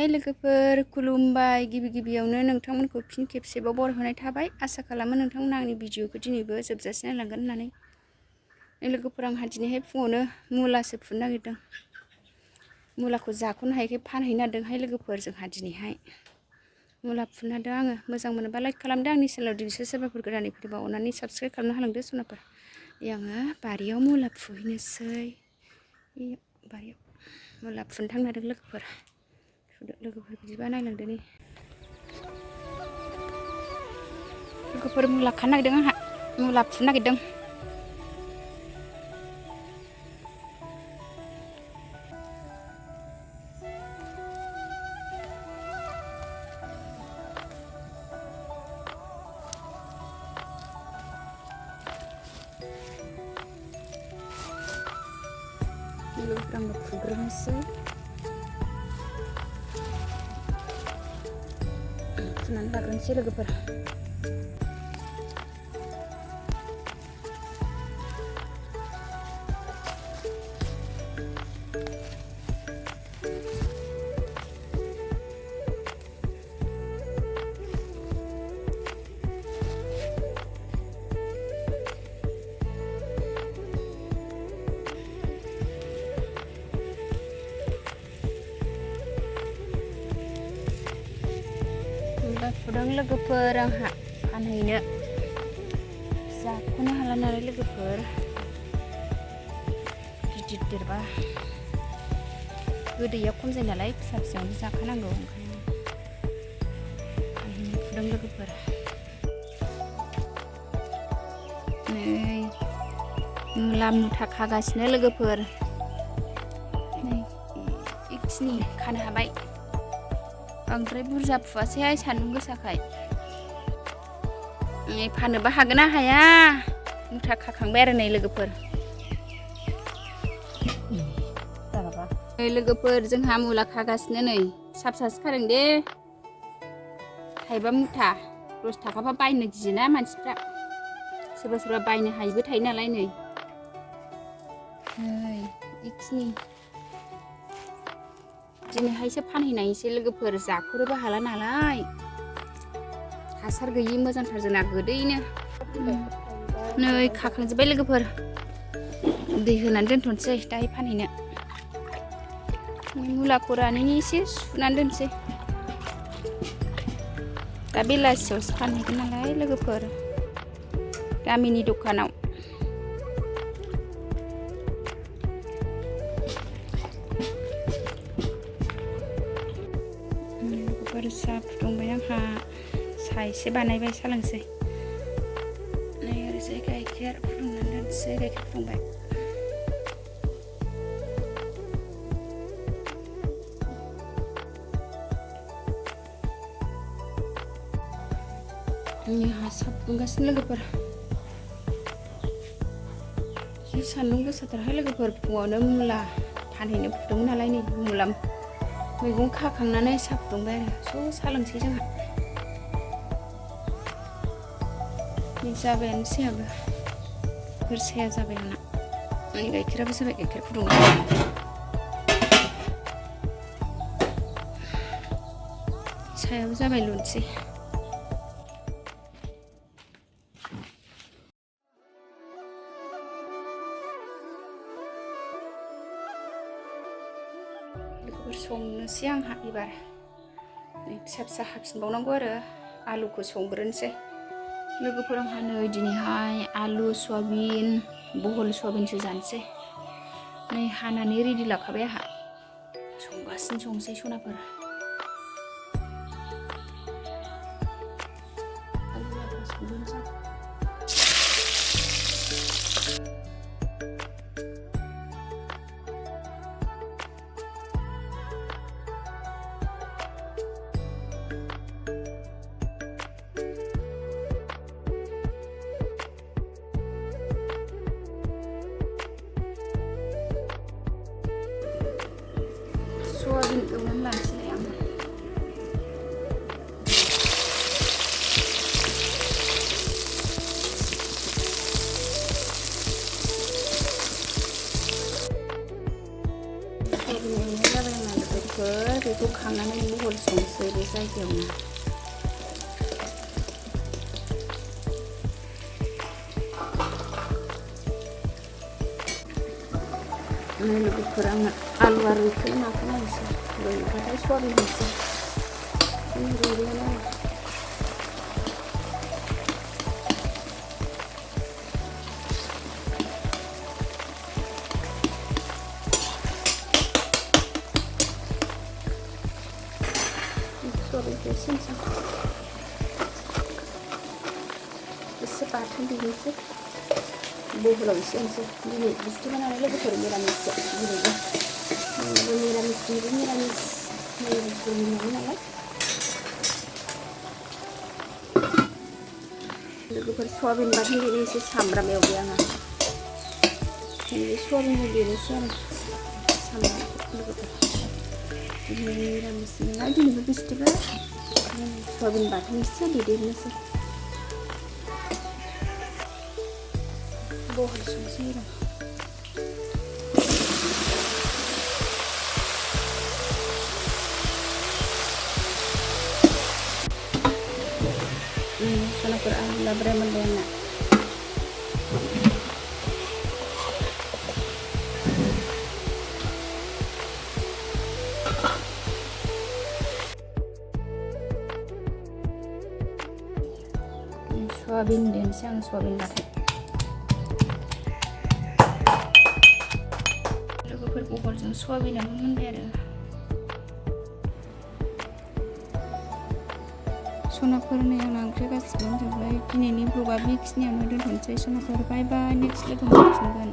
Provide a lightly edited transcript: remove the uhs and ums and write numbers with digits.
हाय लोगोफोर खुलुमबाय गिबियावनो नोंथांमोनखौ फिन खेबसेबाव बरायहरनाय थाबाय आसा खालामो नोंथांमोना आंनि भिडिअखौ दिनैबो जोबजासे नायलांगोन होननानै लोगोफोर आंहा दिनैहाय फुङावनो मुलासो फुनो नागिरदों मुलाखौ जाख'नो हायैखाय फानहैनो नागिरदोंहाय लोगोफोर जोंहा दिनैहाय मुला फुनो नागिरदों आङो मोजां मोनोबा लाइक खालामदो आंनि चेनेलाव दिनैसो सोरबाफोर गोदानै फैदोंबा अननानै साबस्क्राइब खालामना होलांदो सनाफोर आङो बारियाव मुला फुहैनोसै बारियाव मुला फुनो थांनो नागिरदों लोगोफोर बिदिबा नायलांदो नै लोगोफोर मुला खानो नागिरदों आंहा मुला फुनो नागिरदों लोगोफोर आङो फुग्रोनोसै फुनानै लाग्रोनोसै लोगोफोर फुदों लोगोफोर आंहा फानहैनो जाख'नो हाला नालाय लोगोफोर गिदिर देरबा गोदैया खम जायो नालाय फिसा फिसायावनो जाखानांगौ ओंखायनो फानहैनो फुदों लोगोफोर नै मुला मुथा खागासिनो लोगोफोर नै इखिनि खानो हाबाय बांद्राय बुरजा फुवासैहाय सान्दुं गोसाखाय फाननोबो हागोन ना हाया मुथा खाखांबाय आरो नै लोगोफोर नै लोगोफोर जोंहा मुला खागासिनो नै साबसासो खादों दे थाइबा मुथा 10 थाखाबा बायनो गियोना मानसिफ्रा सोरबा बायनो हायैबो थायो नालाय नै इखिनि दिनैहायसो फानहैनायसै लोगोफोर जाख'नोबो हाला नालाय हासार गैयि मोजांथार जोंना गोदैनो नै खाखांजोब्बाय लोगोफोर दै होनानै दोनथ'नोसै दाहाय फानहैनो मुलाखौ रानैनि एसे सुनानै दोनसै दा बेलासियावसो फानहैगोन नालाय लोगोफोर गामिनि दखानाव साहा फुदुंबाय आंहा साहा एसे बानायबाय साहा लोंसै नै ओरैजाय गाइखेर फुदुंनानै दोनसै गाइखेर फुदुंबाय आंहा साहा फुदुंगासिनो लोगोफोर जि सान्दुं गोसाथारहाय लोगोफोर फुङावनो मुला फानहैनो फुदुंमोन नालाय नै मुला मैगं खाखांनानै साहा फुदुंबाय आरो ज' साहा लोंसै जोंहा जाबायानोसै आबो साया जाबाय आंना नै गाइखेराबो जाबाय गाइखेर फुदुंबाय सायाबो जाबाय लुनोसै संनोसै आंहा एबार फिसा फिसा हाफिनबावनांगौ आरो आलुखौ संग्रोनोसै लोगोफोर आंहा नै दिनैहाय आलु सयाबिन बहल सयाबिनसो जानोसै नै हानानै रेडि लाखाबाय आंहा संनोसै सनाफोर सयाबिन एवनानै लानोसै आं लानानै बहल संसै बे जायगायावनो। लोगोफोर आङो आलुआ रुइखो माखो नायनोसै, रुइबाथाय सयाबिन होनोसै। रुइबायानो आरो सयाबिनखौ एसे होनोसै, एसे बाथोन देनोसै, बहलाव एसे होनोसै। दिनै बिस्थिबार नालाय लोगोफोर मिरामिससो, दिनैबो मिरामिस नालाय लोगोफोर सयाबिन बाथोन देनो एसे सामब्राम एवबाय आङो। सयाबिनखौ देनोसै आरो सामब्रामखौ लोगोफोर। दिनै मिरामिस नालाय दिनैबो बिस्थिबार, सयाबिन बाथोन एसे देदेरनोसै। बहल संसै र'। sonapwr आलु लाब्रा मोनबाय आंना। सयाबिन देनोसै आं, सयाबिन बाथोन। लोगोफोर बहलजों सयाबिनाबो मोनबाय आरो। sonapwr नै आंना ओंख्रि गासिबो मोनजोब्बाय। दिनैनि ब्लगा बेखिनियावनो दोनथ'नोसै sonapwr। बाय बाय, नेक्स्ट लोगो मोनफिनगोन।